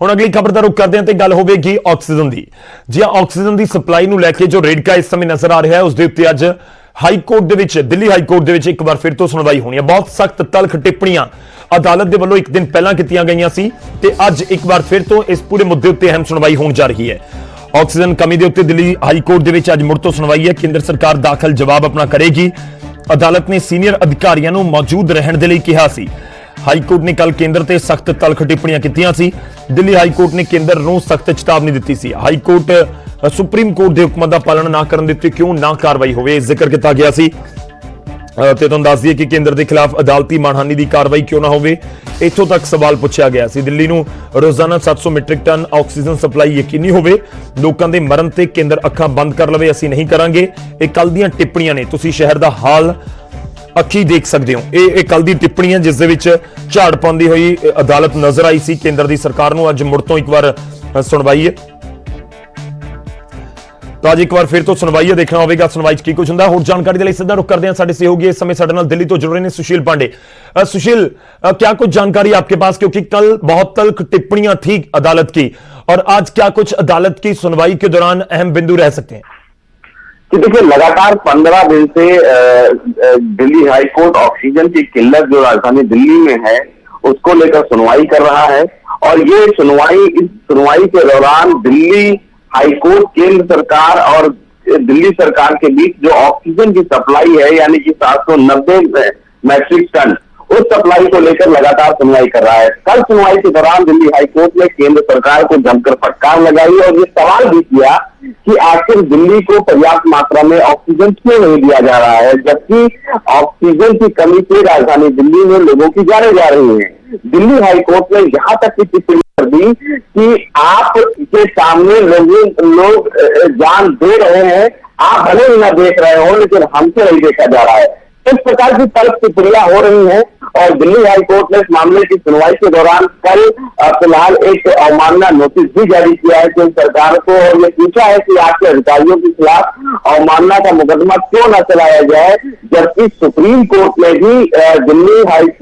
ਹੁਣ ਅਗਲੀ ਖਬਰ ਦਾ ਰੁਖ ਕਰਦੇ ਹਾਂ ਤੇ ਗੱਲ ਹੋਵੇਗੀ ਆਕਸੀਜਨ ਦੀ। ਜੀ ਆਕਸੀਜਨ ਦੀ ਸਪਲਾਈ ਨੂੰ ਲੈ ਕੇ ਜੋ ਰੇਡਕਾ ਇਸ ਸਮੇਂ ਨਜ਼ਰ ਆ ਰਿਹਾ ਹੈ, ਉਸ ਦੇ ਉੱਤੇ ਅੱਜ ਹਾਈ ਕੋਰਟ ਦੇ ਵਿੱਚ, ਦਿੱਲੀ ਹਾਈ ਕੋਰਟ ਦੇ ਵਿੱਚ ਇੱਕ ਵਾਰ ਫਿਰ ਤੋਂ ਸੁਣਵਾਈ ਹੋਣੀ ਹੈ। ਬਹੁਤ ਸਖਤ ਤਲਖ ਟਿੱਪਣੀਆਂ ਅਦਾਲਤ ਦੇ ਵੱਲੋਂ ਇੱਕ ਦਿਨ ਪਹਿਲਾਂ ਕੀਤੀਆਂ ਗਈਆਂ ਸੀ ਤੇ ਅੱਜ ਇੱਕ ਵਾਰ ਫਿਰ ਤੋਂ ਇਸ ਪੂਰੇ ਮੁੱਦੇ ਉੱਤੇ ਅਹਿਮ ਸੁਣਵਾਈ ਹੋਣ ਜਾ ਰਹੀ ਹੈ। ਆਕਸੀਜਨ ਕਮੀ ਦੇ ਉੱਤੇ ਦਿੱਲੀ ਹਾਈ ਕੋਰਟ ਦੇ ਵਿੱਚ ਅੱਜ ਮੁੜ ਤੋਂ ਸੁਣਵਾਈ ਹੈ। ਕੇਂਦਰ ਸਰਕਾਰ ਦਾਖਲ ਜਵਾਬ ਆਪਣਾ ਕਰੇਗੀ। ਅਦਾਲਤ ਨੇ ਸੀਨੀਅਰ ਅਧਿਕਾਰੀਆਂ ਨੂੰ ਮੌਜੂਦ ਰਹਿਣ ਦੇ ਲਈ ਕਿਹਾ ਸੀ। ਹਾਈ ਕੋਰਟ ਨੇ ਕੱਲ ਕੇਂਦਰ ਤੇ ਸਖਤ ਤਲਖ ਟਿੱਪਣੀਆਂ ਕੀਤੀਆਂ ਸੀ। ਦਿੱਲੀ ਹਾਈ ਕੋਰਟ ਨੇ ਕੇਂਦਰ ਨੂੰ ਸਖਤ ਚੇਤਾਵਨੀ ਦਿੱਤੀ ਸੀ। ਹਾਈ ਕੋਰਟ ਸੁਪਰੀਮ ਕੋਰਟ ਦੇ ਹੁਕਮਾਂ ਦਾ ਪਾਲਣ ਨਾ ਕਰਨ ਦੇ ਉੱਤੇ ਕਿਉਂ ਨਾ ਕਾਰਵਾਈ ਹੋਵੇ, ਜ਼ਿਕਰ ਕੀਤਾ ਗਿਆ ਸੀ। ਤੇ ਤੁਹਾਨੂੰ ਦੱਸ ਦਈਏ ਕਿ ਕੇਂਦਰ ਦੇ ਖਿਲਾਫ ਅਦਾਲਤੀ ਮਾਣਹਾਨੀ ਦੀ ਕਾਰਵਾਈ ਕਿਉਂ ਨਾ ਹੋਵੇ, ਇੱਥੋਂ ਤੱਕ ਸਵਾਲ ਪੁੱਛਿਆ ਗਿਆ ਸੀ। ਦਿੱਲੀ ਨੂੰ ਰੋਜ਼ਾਨਾ 700 ਮੀਟ੍ਰਿਕ ਟਨ ਆਕਸੀਜਨ ਸਪਲਾਈ ਯਕੀਨੀ ਹੋਵੇ, ਲੋਕਾਂ ਦੇ ਮਰਨ ਤੇ ਕੇਂਦਰ ਅੱਖਾਂ ਬੰਦ ਕਰ ਲਵੇ, ਅਸੀਂ ਨਹੀਂ ਕਰਾਂਗੇ। ਇਹ ਕੱਲ ਦੀਆਂ ਟਿੱਪਣੀਆਂ ਨੇ, ਤੁਸੀਂ ਸ਼ਹਿਰ ਦਾ ਹਾਲ ਅੱਖੀ ਦੇਖ ਸਕਦੇ ਹੋ। ਇਹ ਕੱਲ ਦੀ ਟਿੱਪਣੀਆਂ ਜਿਸ ਦੇ ਵਿੱਚ ਝਾੜ ਪਾਉਂਦੀ ਹੋਈ ਅਦਾਲਤ ਨਜ਼ਰ ਆਈ ਸੀ ਕੇਂਦਰ ਦੀ ਸਰਕਾਰ ਨੂੰ। ਅੱਜ ਮੁੜ ਤੋਂ ਇੱਕ ਵਾਰ ਸੁਣਵਾਈ ਹੈ, ਤਾਂ ਅੱਜ ਇੱਕ ਵਾਰ ਫਿਰ ਤੋਂ ਸੁਣਵਾਈ ਹੈ। ਦੇਖਣਾ ਹੋਵੇਗਾ ਸੁਣਵਾਈ 'ਚ ਕੀ ਕੁਝ ਹੁੰਦਾ। ਹੋਰ ਜਾਣਕਾਰੀ ਦੇ ਲਈ ਸਿੱਧਾ ਰੁਖ ਕਰਦੇ हैं साढ़े सहयोगी इस समय साढ़े नाल दिल्ली तो जुड़ रहे हैं सुशील पांडे। सुशील, क्या कुछ जानकारी आपके पास, क्योंकि कल बहुत तल्ख टिप्पणियां थी अदालत की, और आज क्या कुछ अदालत की सुनवाई के दौरान अहम बिंदु रह सकते हैं? कि देखिए, लगातार 15 दिन से दिल्ली हाईकोर्ट ऑक्सीजन की किल्लत जो राजधानी दिल्ली में है उसको लेकर सुनवाई कर रहा है। और ये इस सुनवाई के दौरान दिल्ली हाईकोर्ट, केंद्र सरकार और दिल्ली सरकार के बीच जो ऑक्सीजन की सप्लाई है, यानी कि 790 मैट्रिक टन, उस सप्लाई को लेकर लगातार सुनवाई कर रहा है। कल सुनवाई के दौरान दिल्ली हाईकोर्ट ने केंद्र सरकार को जमकर फटकार लगाई और ये सवाल भी किया कि आखिर दिल्ली को पर्याप्त मात्रा में ऑक्सीजन क्यों नहीं दिया जा रहा है, जबकि ऑक्सीजन की कमी से राजधानी दिल्ली में लोगों की जानें जा रही हैं। दिल्ली हाईकोर्ट ने यहां तक की टिप्पणी कर दी कि आप के सामने लोग जान दे रहे हैं, आप भले ही ना देख रहे हो, लेकिन हमसे नहीं देखा जा रहा है। इस प्रकार की तल्ख टिप्पणियां हो रही हैं और दिल्ली हाईकोर्ट ने इस मामले की सुनवाई के दौरान कल फिलहाल एक अवमानना नोटिस भी जारी किया है केंद्र सरकार को, और ये पूछा है कि आपके अधिकारियों के खिलाफ अवमानना का मुकदमा क्यों न चलाया जाए, जबकि सुप्रीम कोर्ट ने भी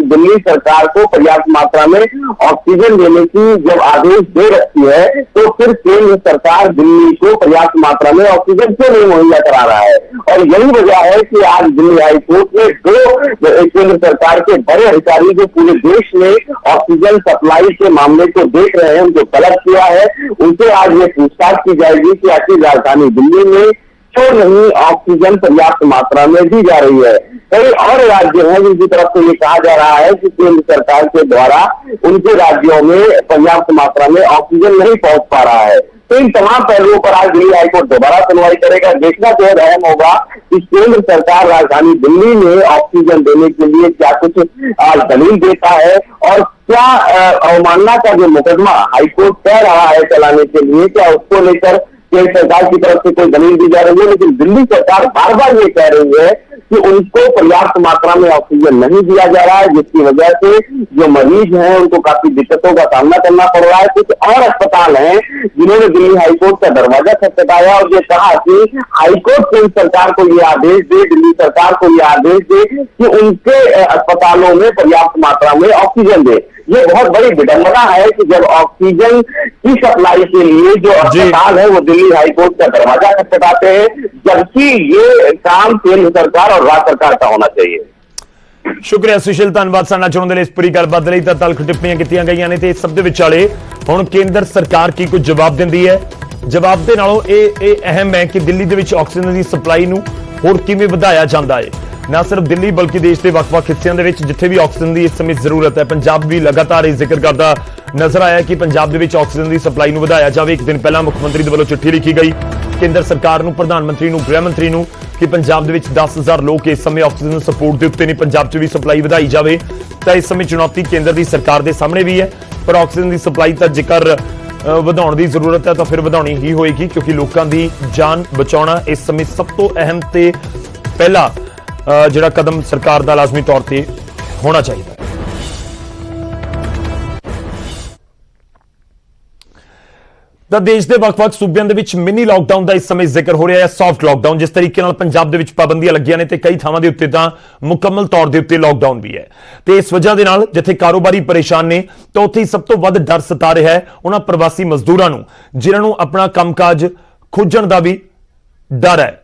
दिल्ली सरकार को पर्याप्त मात्रा में ऑक्सीजन देने की जब आदेश दे रखी है, तो फिर केंद्र सरकार दिल्ली को पर्याप्त मात्रा में ऑक्सीजन क्यों नहीं मुहैया करा रहा है। और यही वजह है कि आज दिल्ली हाईकोर्ट ने 2 केंद्र सरकार के बड़े अधिकारी जो पूरे देश में ऑक्सीजन सप्लाई के मामले को देख रहे हैं, उनको तलब किया है। उनसे आज ये पूछताछ की जाएगी कि आखिर राजधानी दिल्ली में क्यों नहीं ऑक्सीजन पर्याप्त मात्रा में दी जा रही है। कई और राज्य हैं जिनकी तरफ से ये कहा जा रहा है कि केंद्र सरकार के द्वारा उनके राज्यों में पर्याप्त मात्रा में ऑक्सीजन नहीं पहुंच पा रहा है। तो इन तमाम पहलुओं पर आज दिल्ली हाईकोर्ट दोबारा सुनवाई करेगा। देखना जो है अहम होगा कि केंद्र सरकार राजधानी दिल्ली में ऑक्सीजन देने के लिए क्या कुछ दलील देता है, और क्या अवमानना का जो मुकदमा हाईकोर्ट कह रहा है चलाने के लिए, क्या उसको लेकर केंद्र सरकार की तरफ से कोई दलील दी जा रही है। लेकिन दिल्ली सरकार बार बार ये कह रही है कि उनको पर्याप्त मात्रा में ऑक्सीजन नहीं दिया जा रहा है, जिसकी वजह से जो मरीज हैं उनको काफी दिक्कतों का सामना करना पड़ रहा है। कुछ और अस्पताल हैं जिन्होंने दिल्ली हाईकोर्ट का दरवाजा खटखटाया और ये कहा कि हाईकोर्ट केंद्र सरकार को ये आदेश दे, दिल्ली सरकार को ये आदेश दे कि उनके अस्पतालों में पर्याप्त मात्रा में ऑक्सीजन दे। ये बहुत बड़ी विडंबना है कि जब ऑक्सीजन की सप्लाई के लिए जो अस्पताल है वो दिल्ली हाईकोर्ट का दरवाजा खटखटाते हैं, जबकि ये काम केंद्र सरकार और राज्य सरकार का होना चाहिए। शुक्रिया सुशील, धन्यवाद साडे नाल जुड़न दे लई। इस पूरी गलबात दे लई तां तल्ख टिप्पणियां कीतीआं गईआं ने ते इस सब दे विचाले हुण केंद्र सरकार की कुछ जवाब दिंदी है। जवाब दे नालों ਇਹ अहम है कि दिल्ली दे विच ऑक्सीजन दी सप्लाई नूं होर किवें वधाया जांदा है। ना सिर्फ दिल्ली बल्कि देश के ਵੱਖ-ਵੱਖ हिस्सों के जिथे भी ऑक्सीजन की इस समय जरूरत है। पंजाब भी लगातार ये जिक्र करता नजर आया कि पंजाब के विच ऑक्सीजन की सप्लाई नूं वधाया जाए। एक दिन पहला मुख्यमंत्री के वलों चिट्ठी लिखी गई केंद्र सरकार नूं, प्रधानमंत्री नूं, गृह मंत्री नूं कि पंजाब के 10,000 लोग इस समय ऑक्सीजन सपोर्ट के उत्ते ने, पंजाब च भी सप्लाई वधाई जाए। तो इस समय चुनौती केंद्र की सरकार के सामने भी है, पर ऑक्सीजन की सप्लाई तो जेकर ਵਧਾਉਣ ਦੀ ਜ਼ਰੂरत है तो फिर ਵਧਾਉਣੀ ही होएगी, क्योंकि लोगों की जान बचाना इस समय सब तो अहम ते पहला ਜਿਹੜਾ कदम सरकार का लाजमी तौर पर होना चाहिए। ਤਾਂ ਦੇਸ਼ ਦੇ ਵੱਖ-ਵੱਖ ਸੂਬਿਆਂ ਦੇ ਵਿੱਚ ਮਿਨੀ ਲਾਕਡਾਊਨ ਦਾ ਇਸ ਸਮੇਂ ਜ਼ਿਕਰ ਹੋ ਰਿਹਾ ਹੈ। ਸੌਫਟ ਲਾਕਡਾਊਨ ਜਿਸ ਤਰੀਕੇ ਨਾਲ ਪੰਜਾਬ ਦੇ ਵਿੱਚ ਪਾਬੰਦੀਆਂ ਲੱਗੀਆਂ ਨੇ ਤੇ ਕਈ ਥਾਵਾਂ ਦੇ ਉੱਤੇ ਤਾਂ ਮੁਕੰਮਲ ਤੌਰ ਦੇ ਉੱਤੇ ਲਾਕਡਾਊਨ ਵੀ ਹੈ ਤੇ ਇਸ ਵਜ੍ਹਾ ਦੇ ਨਾਲ ਜਿੱਥੇ ਕਾਰੋਬਾਰੀ ਪਰੇਸ਼ਾਨ ਨੇ ਤਾਂ ਉੱਥੇ ਹੀ ਸਭ ਤੋਂ ਵੱਧ ਡਰ ਸਤਾ ਰਿਹਾ ਹੈ ਉਹਨਾਂ ਪ੍ਰਵਾਸੀ ਮਜ਼ਦੂਰਾਂ ਨੂੰ ਜਿਨ੍ਹਾਂ ਨੂੰ ਆਪਣਾ ਕੰਮਕਾਜ ਖੁੱਜਣ ਦਾ ਵੀ ਡਰ ਹੈ।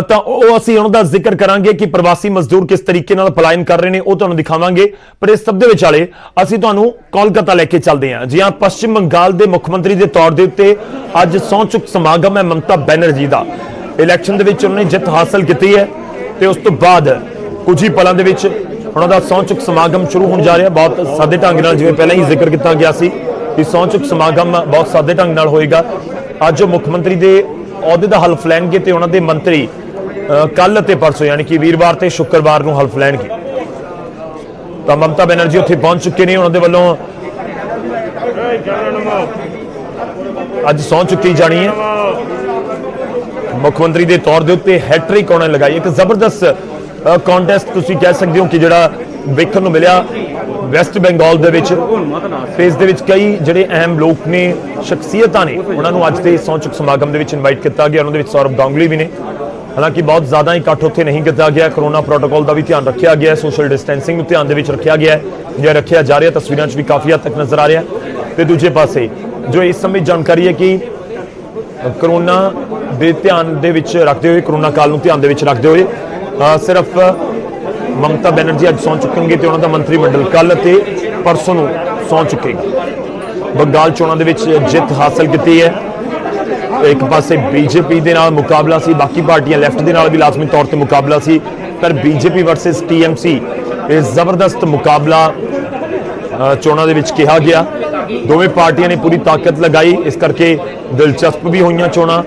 ਤਾਂ ਉਹ ਅਸੀਂ ਉਹਨਾਂ ਦਾ ਜ਼ਿਕਰ ਕਰਾਂਗੇ ਕਿ ਪ੍ਰਵਾਸੀ ਮਜ਼ਦੂਰ ਕਿਸ ਤਰੀਕੇ ਨਾਲ ਪਲਾਇਨ ਕਰ ਰਹੇ ਨੇ, ਉਹ ਤੁਹਾਨੂੰ ਦਿਖਾਵਾਂਗੇ। ਪਰ ਇਸ ਸਭ ਦੇ ਵਿਚਾਲੇ ਅਸੀਂ ਤੁਹਾਨੂੰ ਕੋਲਕਾਤਾ ਲੈ ਕੇ ਚੱਲਦੇ ਹਾਂ। ਜੀ ਹਾਂ, ਪੱਛਮ ਬੰਗਾਲ ਦੇ ਮੁੱਖ ਮੰਤਰੀ ਦੇ ਤੌਰ ਦੇ ਉੱਤੇ ਅੱਜ ਸਹੁੰ ਚੁੱਕ ਸਮਾਗਮ ਹੈ ਮਮਤਾ ਬੈਨਰਜੀ ਦਾ। ਇਲੈਕਸ਼ਨ ਦੇ ਵਿੱਚ ਉਹਨਾਂ ਨੇ ਜਿੱਤ ਹਾਸਲ ਕੀਤੀ ਹੈ ਤੇ ਉਸ ਤੋਂ ਬਾਅਦ ਕੁਝ ਹੀ ਪਲਾਂ ਦੇ ਵਿੱਚ ਉਹਨਾਂ ਦਾ ਸਹੁੰ ਚੁੱਕ ਸਮਾਗਮ ਸ਼ੁਰੂ ਹੋਣ ਜਾ ਰਿਹਾ। ਬਹੁਤ ਸਾਦੇ ਢੰਗ ਨਾਲ, ਜਿਵੇਂ ਪਹਿਲਾਂ ਹੀ ਜ਼ਿਕਰ ਕੀਤਾ ਗਿਆ ਸੀ ਕਿ ਸਹੁੰ ਚੁੱਕ ਸਮਾਗਮ ਬਹੁਤ ਸਾਦੇ ਢੰਗ ਨਾਲ ਹੋਏਗਾ। ਅੱਜ ਉਹ ਮੁੱਖ ਮੰਤਰੀ ਦੇ ਅਹੁਦੇ ਦਾ ਹਲਫ ਲੈਣਗੇ ਤੇ ਉਹਨਾਂ ਦੇ ਮੰਤਰੀ ਕੱਲ ਅਤੇ ਪਰਸੋਂ ਯਾਨੀ ਕਿ ਵੀਰਵਾਰ ਤੇ ਸ਼ੁੱਕਰਵਾਰ ਨੂੰ ਹਲਫ ਲੈਣਗੇ। ਤਾਂ ਮਮਤਾ ਬੈਨਰਜੀ ਉੱਥੇ ਪਹੁੰਚ ਚੁੱਕੇ ਨੇ। ਉਹਨਾਂ ਦੇ ਵੱਲੋਂ ਅੱਜ ਸਹੁੰ ਚੁੱਕੀ ਜਾਣੀ ਹੈ। ਮੁੱਖ ਮੰਤਰੀ ਦੇ ਤੌਰ ਦੇ ਉੱਤੇ ਹੈਟ੍ਰਿਕ ਉਹਨਾਂ ਨੇ ਲਗਾਈ। ਇੱਕ ਜ਼ਬਰਦਸਤ ਕੰਟੈਸਟ ਤੁਸੀਂ ਕਹਿ ਸਕਦੇ ਹੋ ਕਿ ਜਿਹੜਾ ਵੇਖਣ ਨੂੰ ਮਿਲਿਆ ਵੈਸਟ ਬੰਗਾਲ ਦੇ ਵਿੱਚ। ਤੇ ਇਸ ਦੇ ਵਿੱਚ ਕਈ ਜਿਹੜੇ ਅਹਿਮ ਲੋਕ ਨੇ, ਸ਼ਖਸੀਅਤਾਂ ਨੇ, ਉਹਨਾਂ ਨੂੰ ਅੱਜ ਦੇ ਸਹੁੰ ਚੁੱਕ ਸਮਾਗਮ ਦੇ ਵਿੱਚ ਇਨਵਾਈਟ ਕੀਤਾ ਗਿਆ। ਉਹਨਾਂ ਦੇ ਵਿੱਚ ਸੌਰਵ ਗਾਂਗੁਲੀ ਵੀ ਨੇ। ਹਾਲਾਂਕਿ ਬਹੁਤ ਜ਼ਿਆਦਾ ਇਕੱਠ ਉੱਥੇ ਨਹੀਂ ਕੀਤਾ ਗਿਆ। ਕਰੋਨਾ ਪ੍ਰੋਟੋਕਾਲ ਦਾ ਵੀ ਧਿਆਨ ਰੱਖਿਆ ਗਿਆ, ਸੋਸ਼ਲ ਡਿਸਟੈਂਸਿੰਗ ਨੂੰ ਧਿਆਨ ਦੇ ਵਿੱਚ ਰੱਖਿਆ ਗਿਆ ਜਾਂ ਰੱਖਿਆ ਜਾ ਰਿਹਾ। ਤਸਵੀਰਾਂ 'ਚ ਵੀ ਕਾਫੀ ਹੱਦ ਤੱਕ ਨਜ਼ਰ ਆ ਰਿਹਾ। ਤੇ ਦੂਜੇ ਪਾਸੇ ਜੋ ਇਸ ਸਮੇਂ ਜਾਣਕਾਰੀ ਹੈ ਕਿ ਕਰੋਨਾ ਦੇ ਧਿਆਨ ਦੇ ਵਿੱਚ ਰੱਖਦੇ ਹੋਏ, ਕਰੋਨਾ ਕਾਲ ਨੂੰ ਧਿਆਨ ਦੇ ਵਿੱਚ ਰੱਖਦੇ ਹੋਏ ਸਿਰਫ ਮਮਤਾ ਬੈਨਰਜੀ ਅੱਜ ਸਹੁੰ ਚੁੱਕਣਗੇ ਤੇ ਉਹਨਾਂ ਦਾ ਮੰਤਰੀ ਮੰਡਲ ਕੱਲ ਅਤੇ ਪਰਸੋਂ ਨੂੰ ਸਹੁੰ ਚੁੱਕੇਗਾ। ਬੰਗਾਲ ਚੋਣਾਂ ਦੇ ਵਿੱਚ ਜਿੱਤ ਹਾਸਲ ਕੀਤੀ ਹੈ। ਇੱਕ ਪਾਸੇ ਬੀਜੇਪੀ ਦੇ ਨਾਲ ਮੁਕਾਬਲਾ ਸੀ, ਬਾਕੀ ਪਾਰਟੀਆਂ ਲੈਫਟ ਦੇ ਨਾਲ ਵੀ ਲਾਜ਼ਮੀ ਤੌਰ ਤੇ ਮੁਕਾਬਲਾ ਸੀ, ਪਰ ਬੀਜੇਪੀ ਵਰਸਸ TMC ਇਹ ਜ਼ਬਰਦਸਤ ਮੁਕਾਬਲਾ ਚੋਣਾਂ ਦੇ ਵਿੱਚ ਕਿਹਾ ਗਿਆ। ਦੋਵੇਂ ਪਾਰਟੀਆਂ ਨੇ ਪੂਰੀ ਤਾਕਤ ਲਗਾਈ, ਇਸ ਕਰਕੇ ਦਿਲਚਸਪ ਵੀ ਹੋਈਆਂ ਚੋਣਾਂ।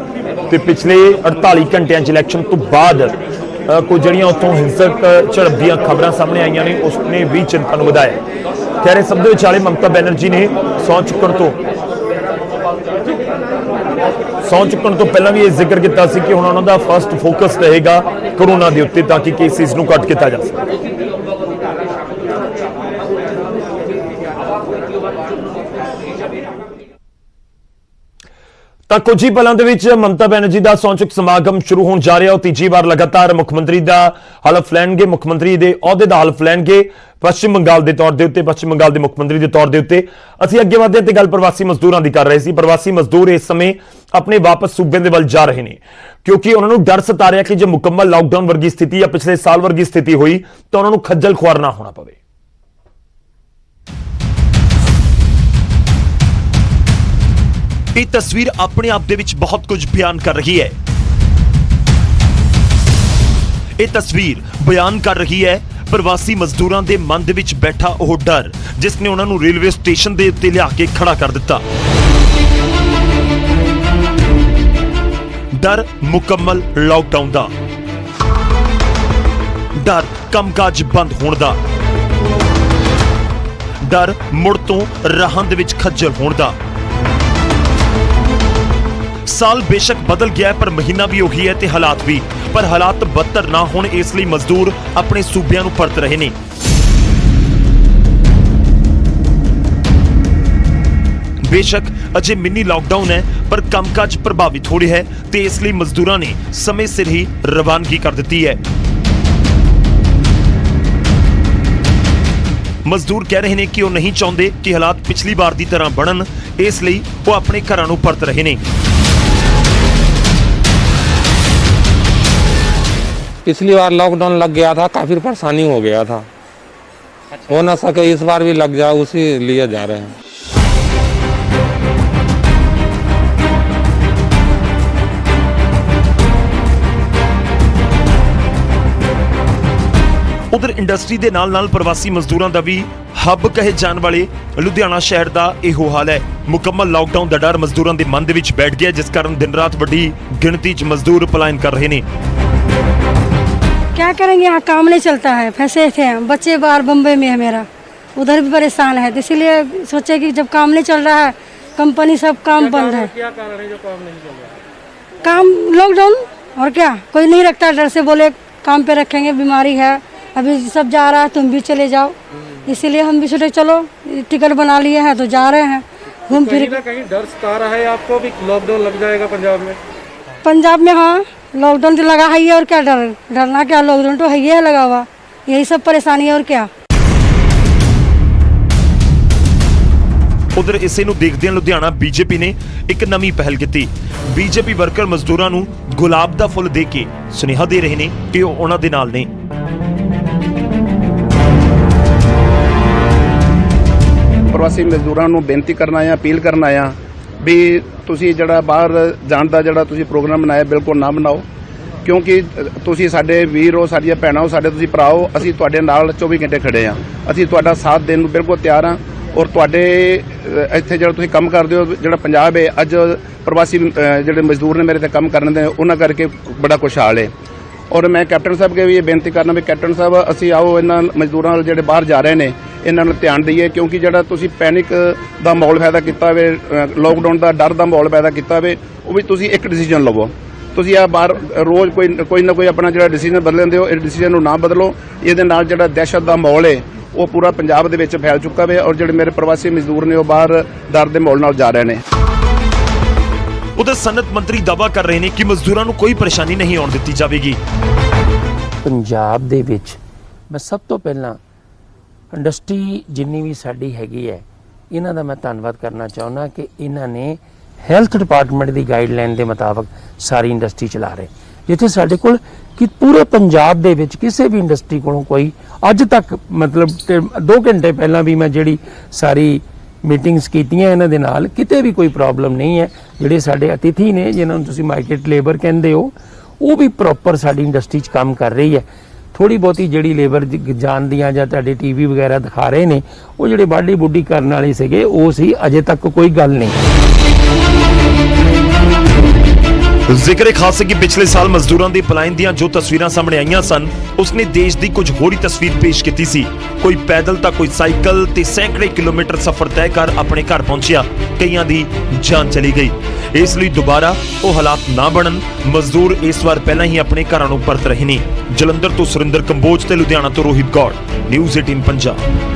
ਤੇ ਪਿਛਲੇ 48 ਘੰਟਿਆਂ 'ਚ ਇਲੈਕਸ਼ਨ ਤੋਂ ਬਾਅਦ ਕੁਝ ਜਿਹੜੀਆਂ ਉੱਥੋਂ ਹਿੰਸਕ ਝੜਪ ਦੀਆਂ ਖਬਰਾਂ ਸਾਹਮਣੇ ਆਈਆਂ ਨੇ ਉਸਨੇ ਵੀ ਚਿੰਤਾ ਨੂੰ ਵਧਾਇਆ। ਖੈਰ ਸਭ ਦੇ ਵਿਚਾਲੇ ਮਮਤਾ ਬੈਨਰਜੀ ਨੇ ਸਹੁੰ ਚੁੱਕਣ ਤੋਂ ਪਹਿਲਾਂ ਵੀ ਇਹ ਜ਼ਿਕਰ ਕੀਤਾ ਸੀ ਕਿ ਹੁਣ ਉਹਨਾਂ ਦਾ ਫਸਟ ਫੋਕਸ ਰਹੇਗਾ ਕਰੋਨਾ ਦੇ ਉੱਤੇ ਤਾਂ ਕਿ ਕੇਸਿਸ ਨੂੰ ਘੱਟ ਕੀਤਾ ਜਾ ਸਕੇ। ਤਾਂ ਕੁਝ ਹੀ ਪਲਾਂ ਦੇ ਵਿੱਚ ਮਮਤਾ ਬੈਨਰਜੀ ਦਾ ਸਹੁੰ ਚੁੱਕ ਸਮਾਗਮ ਸ਼ੁਰੂ ਹੋਣ ਜਾ ਰਿਹਾ। ਉਹ ਤੀਜੀ ਵਾਰ ਲਗਾਤਾਰ ਮੁੱਖ ਮੰਤਰੀ ਦਾ ਹਲਫ ਲੈਣਗੇ, ਮੁੱਖ ਮੰਤਰੀ ਦੇ ਅਹੁਦੇ ਦਾ ਹਲਫ ਲੈਣਗੇ ਪੱਛਮ ਬੰਗਾਲ ਦੇ ਤੌਰ ਦੇ ਉੱਤੇ, ਪੱਛਮ ਬੰਗਾਲ ਦੇ ਮੁੱਖ ਮੰਤਰੀ ਦੇ ਤੌਰ ਦੇ ਉੱਤੇ। ਅਸੀਂ ਅੱਗੇ ਵਧਦੇ ਤੇ ਗੱਲ ਪ੍ਰਵਾਸੀ ਮਜ਼ਦੂਰਾਂ ਦੀ ਕਰ ਰਹੇ ਸੀ। ਪ੍ਰਵਾਸੀ ਮਜ਼ਦੂਰ ਇਸ ਸਮੇਂ ਆਪਣੇ ਵਾਪਸ ਸੂਬੇ ਦੇ ਵੱਲ ਜਾ ਰਹੇ ਨੇ ਕਿਉਂਕਿ ਉਹਨਾਂ ਨੂੰ ਡਰ ਸਤਾ ਰਿਹਾ ਕਿ ਜੇ ਮੁਕੰਮਲ ਲਾਕਡਾਊਨ ਵਰਗੀ ਸਥਿਤੀ ਜਾਂ ਪਿਛਲੇ ਸਾਲ ਵਰਗੀ ਸਥਿਤੀ ਹੋਈ ਤਾਂ ਉਹਨਾਂ ਨੂੰ ਖੱਜਲ ਖੁਆਰ ਨਾ ਹੋਣਾ ਪਵੇ। ਇਹ ਤਸਵੀਰ ਆਪਣੇ ਆਪ ਦੇ ਵਿੱਚ ਬਹੁਤ ਕੁਝ ਬਿਆਨ ਕਰ ਰਹੀ ਹੈ। ਇਹ ਤਸਵੀਰ ਬਿਆਨ ਕਰ ਰਹੀ ਹੈ ਪ੍ਰਵਾਸੀ ਮਜ਼ਦੂਰਾਂ ਦੇ ਮਨ ਦੇ ਵਿੱਚ ਬੈਠਾ ਉਹ ਡਰ ਜਿਸ ਨੇ ਉਹਨਾਂ ਨੂੰ ਰੇਲਵੇ ਸਟੇਸ਼ਨ ਦੇ ਉੱਤੇ ਲਿਆ ਕੇ ਖੜਾ ਕਰ ਦਿੱਤਾ। ਡਰ ਮੁਕੰਮਲ ਲਾਕਡਾਊਨ ਦਾ, ਡਰ ਕੰਮਕਾਜ ਬੰਦ ਹੋਣ ਦਾ, ਡਰ ਮੁੜ ਤੋਂ ਰਾਹਾਂ ਦੇ ਵਿੱਚ ਖੱਜਲ ਹੋਣ ਦਾ। ਸਾਲ ਬੇਸ਼ੱਕ ਬਦਲ ਗਿਆ ਪਰ ਮਹੀਨਾ ਵੀ ਉਹੀ ਹੈ ਤੇ ਹਾਲਾਤ ਵੀ, ਪਰ ਹਾਲਾਤ ਬਦਤਰ ਨਾ ਹੋਣ ਇਸ ਲਈ ਮਜ਼ਦੂਰ ਆਪਣੇ ਸੂਬਿਆਂ ਨੂੰ ਪਰਤ ਰਹੇ ਨੇ। ਬੇਸ਼ੱਕ ਅਜੇ ਮਿੰਨੀ ਲਾਕਡਾਊਨ ਹੈ ਪਰ ਕੰਮਕਾਜ ਪ੍ਰਭਾਵਿਤ ਹੋ ਰਿਹਾ ਹੈ ਤੇ ਇਸ ਲਈ ਮਜ਼ਦੂਰਾਂ ਨੇ ਸਮੇਂ ਸਿਰ ਹੀ ਰਵਾਨਗੀ ਕਰ ਦਿੱਤੀ ਹੈ। ਮਜ਼ਦੂਰ ਕਹਿ ਰਹੇ ਨੇ ਕਿ ਉਹ ਨਹੀਂ ਚਾਹੁੰਦੇ ਕਿ ਹਾਲਾਤ ਪਿਛਲੀ ਵਾਰ ਦੀ ਤਰ੍ਹਾਂ ਬਣਨ, ਇਸ ਲਈ ਉਹ ਆਪਣੇ ਘਰਾਂ ਨੂੰ ਪਰਤ ਰਹੇ ਨੇ। पिछली बार लॉकडाउन लग गया था, काफ़ी परेशानी हो गया था। हो ना सके इस बार भी लग जाए, उसी लिए जा रहे हैं। ਉਧਰ ਇੰਡਸਟਰੀ ਦੇ ਨਾਲ-ਨਾਲ ਪ੍ਰਵਾਸੀ ਮਜ਼ਦੂਰਾਂ ਦਾ ਵੀ ਹੱਬ ਕਹੇ ਜਾਣ ਵਾਲੇ ਲੁਧਿਆਣਾ ਸ਼ਹਿਰ ਦਾ ਇਹੋ ਹਾਲ ਹੈ। ਮੁਕੰਮਲ ਲਾਕਡਾਊਨ ਦਾ ਡਰ ਮਜ਼ਦੂਰਾਂ ਦੇ ਮਨ ਦੇ ਵਿੱਚ ਬੈਠ ਗਿਆ ਜਿਸ ਕਾਰਨ ਦਿਨ ਰਾਤ ਵੱਡੀ ਗਿਣਤੀ 'ਚ ਮਜ਼ਦੂਰ ਪਲਾਇਨ ਕਰ ਰਹੇ ਨੇ। क्या करेंगे, यहाँ काम नहीं चलता है, फंसे थे हम, बच्चे बाहर बम्बई में है मेरा, उधर भी परेशान है, तो इसीलिए सोचे कि जब काम नहीं चल रहा है, कंपनी सब काम बंद है। क्या कारण है जो काम नहीं चल रहा है? काम लॉकडाउन, और क्या, कोई नहीं रखता, डर से बोले काम पे रखेंगे, बीमारी है, अभी सब जा रहा है, तुम भी चले जाओ, इसीलिए हम भी सोचे चलो टिकट बना लिए हैं तो जा रहे हैं। घूम फिर कहीं ना कहीं डर सता रहा है आपको भी लॉकडाउन लग जाएगा पंजाब में? पंजाब में हाँ लॉकडाउन तो लगा है ही है, और क्या डरना क्या, लॉकडाउन तो है ही है लगा हुआ, यही सब परेशानी है और क्या। ਉਧਰ ਇਸੇ ਨੂੰ ਦੇਖਦਿਆਂ ਲੁਧਿਆਣਾ ਬੀਜੇਪੀ ਨੇ ਇੱਕ ਨਵੀਂ ਪਹਿਲ ਕੀਤੀ। ਬੀਜੇਪੀ ਵਰਕਰ ਮਜ਼ਦੂਰਾਂ ਨੂੰ ਗੁਲਾਬ ਦਾ ਫੁੱਲ ਦੇ ਕੇ ਸੁਨੇਹਾ ਦੇ ਰਹੇ ਨੇ ਕਿ ਉਹ ਉਹਨਾਂ ਦੇ ਨਾਲ ਨੇ। ਪ੍ਰਵਾਸੀ ਮਜ਼ਦੂਰਾਂ ਨੂੰ ਬੇਨਤੀ ਕਰਨਾ ਆ, ਅਪੀਲ ਕਰਨਾ ਆ ਵੀ ਤੁਸੀਂ ਜਿਹੜਾ ਬਾਹਰ ਜਾਣ ਦਾ ਜਿਹੜਾ ਤੁਸੀਂ ਪ੍ਰੋਗਰਾਮ ਬਣਾਇਆ ਬਿਲਕੁਲ ਨਾ ਬਣਾਓ, ਕਿਉਂਕਿ ਤੁਸੀਂ ਸਾਡੇ ਵੀਰ ਹੋ, ਸਾਡੀਆਂ ਭੈਣਾਂ ਹੋ, ਸਾਡੇ ਤੁਸੀਂ ਭਰਾ ਹੋ, ਅਸੀਂ ਤੁਹਾਡੇ ਨਾਲ 24 ਘੰਟੇ ਖੜੇ ਆ, ਅਸੀਂ ਤੁਹਾਡਾ ਸਾਥ ਦੇਣ ਨੂੰ ਬਿਲਕੁਲ ਤਿਆਰ ਆ। ਔਰ ਤੁਹਾਡੇ ਇੱਥੇ ਜਿਹੜਾ ਤੁਸੀਂ ਕੰਮ ਕਰਦੇ ਹੋ, ਜਿਹੜਾ ਪੰਜਾਬ ਹੈ ਅੱਜ ਪ੍ਰਵਾਸੀ ਜਿਹੜੇ ਮਜ਼ਦੂਰ ਨੇ ਮੇਰੇ ਤੇ ਕੰਮ ਕਰਨ ਦੇ, ਉਹਨਾਂ ਕਰਕੇ ਬੜਾ ਖੁਸ਼ਹਾਲ ਹੈ। ਔਰ ਮੈਂ ਕੈਪਟਨ ਸਾਹਿਬ ਕੇ ਵੀ ਇਹ ਬੇਨਤੀ ਕਰਨਾ ਵੀ ਕੈਪਟਨ ਸਾਹਿਬ ਅਸੀਂ ਆਓ ਇਹਨਾਂ ਮਜ਼ਦੂਰਾਂ ਨਾਲ ਜਿਹੜੇ ਬਾਹਰ ਜਾ ਰਹੇ ਨੇ ਇਹਨਾਂ ਨੂੰ ਧਿਆਨ ਦਈਏ, ਕਿਉਂਕਿ ਜਿਹੜਾ ਤੁਸੀਂ ਪੈਨਿਕ ਦਾ ਮਾਹੌਲ ਪੈਦਾ ਕੀਤਾ ਹੋਵੇ, ਲੋਕਡਾਊਨ ਦਾ ਡਰ ਦਾ ਮਾਹੌਲ ਪੈਦਾ ਕੀਤਾ ਹੋਵੇ, ਉਹ ਵੀ ਤੁਸੀਂ ਇੱਕ ਡਿਸੀਜਨ ਲਵੋ। ਤੁਸੀਂ ਆ ਬਾਹਰ ਰੋਜ਼ ਕੋਈ ਨਾ ਕੋਈ ਆਪਣਾ ਜਿਹੜਾ ਡਿਸੀਜਨ ਬਦਲ ਲੈਂਦੇ ਹੋ, ਇਹ ਡਿਸੀਜਨ ਨੂੰ ਨਾ ਬਦਲੋ। ਇਹਦੇ ਨਾਲ ਜਿਹੜਾ ਦਹਿਸ਼ਤ ਦਾ ਮਾਹੌਲ ਹੈ ਉਹ ਪੂਰਾ ਪੰਜਾਬ ਦੇ ਵਿੱਚ ਫੈਲ ਚੁੱਕਾ ਹੈ, ਔਰ ਜਿਹੜੇ ਮੇਰੇ ਪ੍ਰਵਾਸੀ ਮਜ਼ਦੂਰ ਨੇ ਉਹ ਬਾਹਰ ਡਰ ਦੇ ਮਾਹੌਲ ਨਾਲ ਜਾ ਰਹੇ ਨੇ। ਉਧਰ ਸਨਅਤ ਮੰਤਰੀ ਦਾਅਵਾ ਕਰ ਰਹੇ ਨੇ ਕਿ ਮਜ਼ਦੂਰਾਂ ਨੂੰ ਕੋਈ ਪਰੇਸ਼ਾਨੀ ਨਹੀਂ ਆਉਣ ਦਿੱਤੀ ਜਾਵੇਗੀ। ਪੰਜਾਬ ਦੇ ਵਿੱਚ ਮੈਂ ਸਭ ਤੋਂ ਪਹਿਲਾਂ ਇੰਡਸਟਰੀ ਜਿੰਨੀ ਵੀ ਸਾਡੀ ਹੈਗੀ ਹੈ ਇਹਨਾਂ ਦਾ ਮੈਂ ਧੰਨਵਾਦ ਕਰਨਾ ਚਾਹੁੰਦਾ ਕਿ ਇਹਨਾਂ ਨੇ ਹੈਲਥ ਡਿਪਾਰਟਮੈਂਟ ਦੀ ਗਾਈਡਲਾਈਨ ਦੇ ਮੁਤਾਬਕ ਸਾਰੀ ਇੰਡਸਟਰੀ ਚਲਾ ਰਹੇ। ਜਿੱਥੇ ਸਾਡੇ ਕੋਲ ਕਿ ਪੂਰੇ ਪੰਜਾਬ ਦੇ ਵਿੱਚ ਕਿਸੇ ਵੀ ਇੰਡਸਟਰੀ ਕੋਲੋਂ ਕੋਈ ਅੱਜ ਤੱਕ ਮਤਲਬ 2 ਘੰਟੇ ਪਹਿਲਾਂ ਵੀ ਮੈਂ ਜਿਹੜੀ ਸਾਰੀ ਮੀਟਿੰਗਸ ਕੀਤੀਆਂ ਇਹਨਾਂ ਦੇ ਨਾਲ, ਕਿਤੇ ਵੀ ਕੋਈ ਪ੍ਰੋਬਲਮ ਨਹੀਂ ਹੈ। ਜਿਹੜੇ ਸਾਡੇ ਅਤਿਥੀ ਨੇ ਜਿਨ੍ਹਾਂ ਨੂੰ ਤੁਸੀਂ ਮਾਈਗ੍ਰੇਟ ਲੇਬਰ ਕਹਿੰਦੇ ਹੋ, ਉਹ ਵੀ ਪ੍ਰੋਪਰ ਸਾਡੀ ਇੰਡਸਟਰੀ 'ਚ ਕੰਮ ਕਰ ਰਹੀ ਹੈ। ਥੋੜੀ ਬਹੁਤੀ ਜਿਹੜੀ ਲੇਬਰ ਜਾਣਦੀਆਂ ਜਾਂ ਤੁਹਾਡੇ ਟੀਵੀ ਵਗੈਰਾ ਦਿਖਾ ਰਹੇ ਨੇ, ਉਹ ਜਿਹੜੇ ਵਾਢੀ ਬੁੱਢੀ ਕਰਨ ਵਾਲੇ ਸੀਗੇ ਉਹ ਸੀ, ਅਜੇ ਤੱਕ ਕੋਈ ਗੱਲ ਨਹੀਂ। ਜ਼ਿਕਰ ਖਾਸ ਹੈ ਕਿ ਪਿਛਲੇ ਸਾਲ ਮਜ਼ਦੂਰਾਂ ਦੇ ਪਲਾਇਨ ਦੀਆਂ ਜੋ ਤਸਵੀਰਾਂ ਸਾਹਮਣੇ ਆਈਆਂ ਸਨ, ਉਸਨੇ ਦੇਸ਼ ਦੀ ਕੁਝ ਹੋਰ ਹੀ ਤਸਵੀਰ ਪੇਸ਼ ਕੀਤੀ ਸੀ। ਕੋਈ ਪੈਦਲ ਤਾਂ ਕੋਈ ਸਾਈਕਲ ਤੇ ਸੈਂਕੜੇ ਕਿਲੋਮੀਟਰ ਸਫ਼ਰ ਤੈਅ ਕਰ ਆਪਣੇ ਘਰ ਪਹੁੰਚਿਆ, ਕਈਆਂ ਦੀ ਜਾਨ ਚਲੀ ਗਈ। ਇਸ ਲਈ ਦੁਬਾਰਾ ਉਹ ਹਾਲਾਤ ਨਾ ਬਣਨ, ਮਜ਼ਦੂਰ ਇਸ ਵਾਰ ਪਹਿਲਾਂ ਹੀ ਆਪਣੇ ਘਰਾਂ ਨੂੰ ਪਰਤ ਰਹੇ ਨੇ। ਜਲੰਧਰ ਤੋਂ ਸੁਰਿੰਦਰ ਕੰਬੋਜ ਤੇ ਲੁਧਿਆਣਾ ਤੋਂ ਰੋਹਿਤ ਗੌੜ, ਨਿਊਜ਼ 18 ਪੰਜਾਬ।